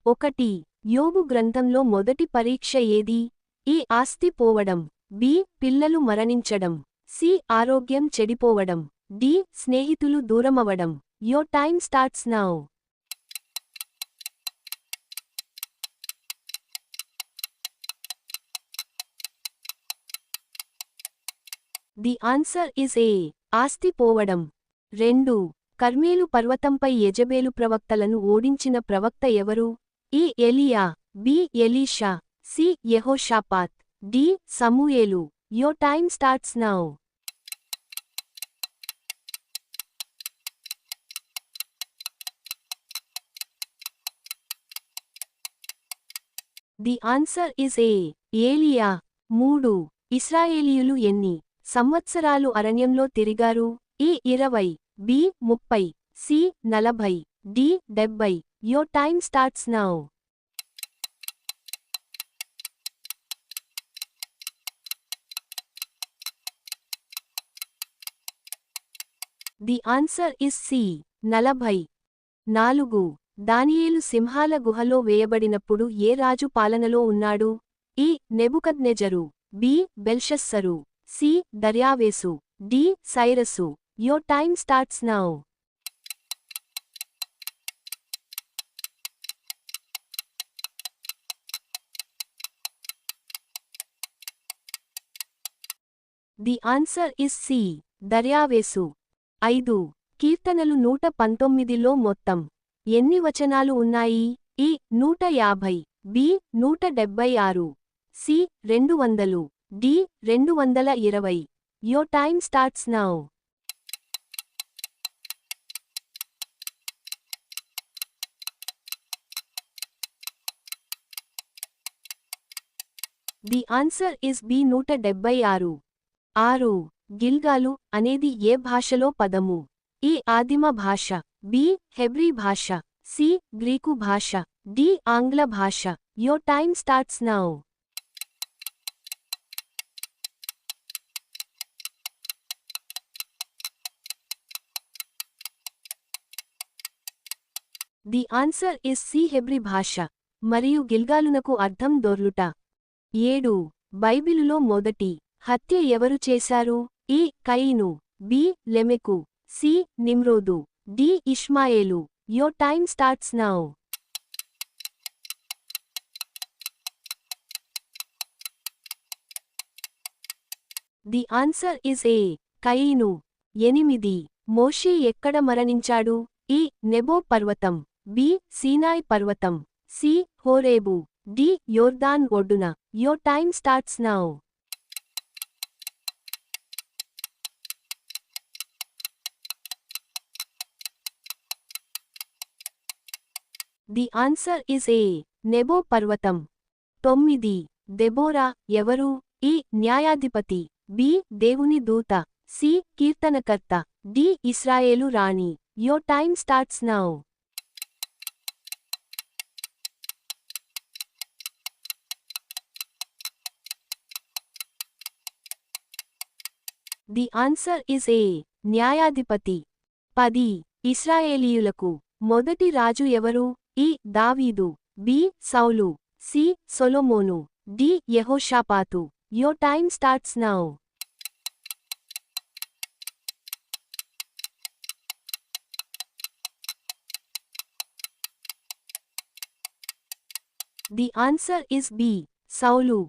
ఒకటి. యోబు గ్రంథంలో మొదటి పరీక్ష ఏది? ఈ ఆస్తి పోవడం. బి. పిల్లలు మరణించడం. సి. ఆరోగ్యం చెడిపోవడం. డి. స్నేహితులు దూరమవడం. Your time starts now. The answer is A. ఆస్తి పోవడం. 2. కర్మేలు పర్వతంపై యెజెబెలు ప్రవక్తలను ఓడించిన ప్రవక్త ఎవరు? ఈ. ఎలీయా. బి. ఎలీషా. సి. యెహోషాపాత్. డి. సమూయేలు. Your time starts now. The answer is A. ఏలియా. 3. ఇశ్రాయేలీయులు ఎన్ని సంవత్సరాలు అరణ్యంలో తిరిగారు? E. 20. B. 30. C. 40. D. 70. Your time starts now. The answer is C. 40. 4. దానియేలు సింహాల గుహలో వేయబడినప్పుడు ఏ రాజు పాలనలో ఉన్నాడు? ఈ. నెబుకద్నెజరు. బి. బెల్షస్సరు. సి. దర్యావేసు. డి. సైరసు. Your time starts now. The answer is C. దర్యావేసు. 5. కీర్తనలు 119లో మొత్తం ఎన్ని వచనాలు ఉన్నాయి? E. 150. B. 176. C. 200. D. 220. Your time starts now. The answer is B. 176. 6. గిల్గాలు అనేది ఏ భాషలో పదము? ఈ. ఆదిమ భాష. బి. హెబ్రీ భాష. సి. గ్రీకు భాష. డి. ఆంగ్ల భాష. Your time starts now. The answer is C. Hebrew భాష. మరియు గిల్గాలునకు అర్థం దొర్లుట. 7. బైబిలులో మొదటి హత్య ఎవరు చేశారు? ఈ. కయీను. బి. లెమెకు. సి. నిమ్రోదు. డి. ఇష్మాయేలు. Your time starts now. The answer is A. కయీను. 8. మోషే ఎక్కడ మరణించాడు? ఈ. నెబో పర్వతం. బి. సీనాయ్ పర్వతం. సి. హోరేబు. డి. యోర్దాన్ ఒడ్డున. Your time starts now. The answer is A. నెబో పర్వతం. 9. దెబోరా ఎవరు? ఈ. న్యాయాధిపతి. బి. దేవుని దూత. సి. కీర్తనకర్త. డి. ఇశ్రాయేలు రాణి. Your time starts now. The answer is A. న్యాయాధిపతి. 10. ఇశ్రాయేలీయులకు మొదటి రాజు ఎవరు? ఈ. దావీదు. బి. సౌలు. సి. సొలొమోను. డి. యెహోషాపాతు. Your time starts now. The answer is B. సౌలు.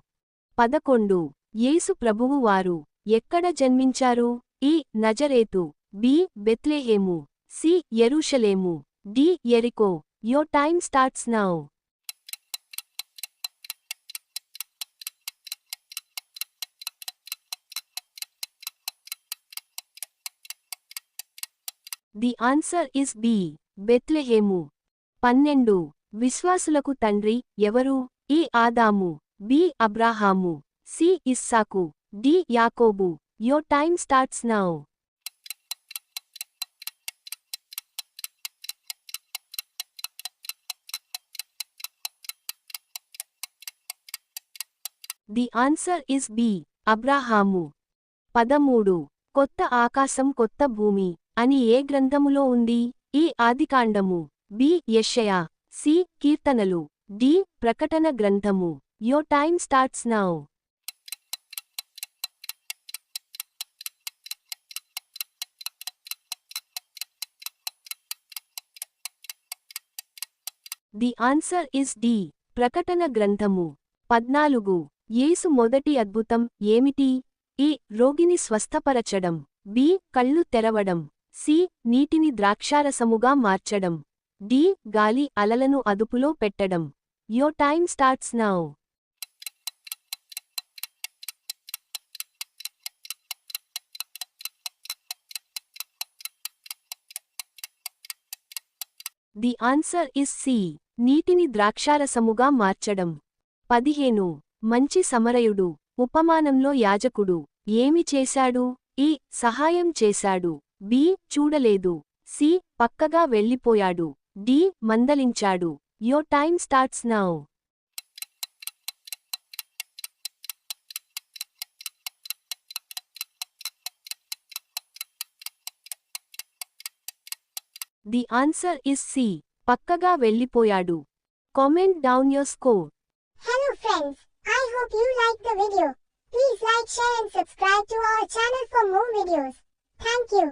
11. యేసు ప్రభువు వారు ఎక్కడ జన్మించారు? ఈ. నజరేతు. బి. బెత్లెహేము. సి. యెరూషలేము. డి. యెరికో. Your time starts now. The answer is B. బెత్లెహేము. 12. విశ్వాసులకు తండ్రి ఎవరు? ఈ. ఆదాము. బి. అబ్రాహాము. సి. ఇస్సాకు. డి. యాకోబు. Your time starts now. The answer is B. అబ్రాహాము. 13. కొత్త ఆకాశం కొత్త భూమి అని ఏ గ్రంథములో ఉంది? ఈ. ఆదికాండము. బి. యెషయా. సి కీర్తనలు డి ప్రకటన గ్రంథము. Your time starts now. The answer is D ప్రకటన గ్రంథము. 14. యేసు మొదటి అద్భుతం ఏమిటి? ఈ రోగిని స్వస్థపరచడం. బి కళ్ళు తెరవడం. సి నీటిని ద్రాక్షారసముగా మార్చడం. డి గాలి అలలను అదుపులో పెట్టడం. Your time starts now. The answer is C నీటిని ద్రాక్షారసముగా మార్చడం. 15. మంచి సమరయుడు ఉపమానంలో యాజకుడు ఏమి చేశాడు? ఈ సహాయం చేశాడు. బి చూడలేదు. సి పక్కగా వెళ్ళిపోయాడు. డి మందలించాడు. Your time starts now. The answer is C పక్కగా వెళ్ళిపోయాడు. Comment down your score. Hello friends, I hope you liked the video. Please like, share and subscribe to our channel for more videos. Thank you.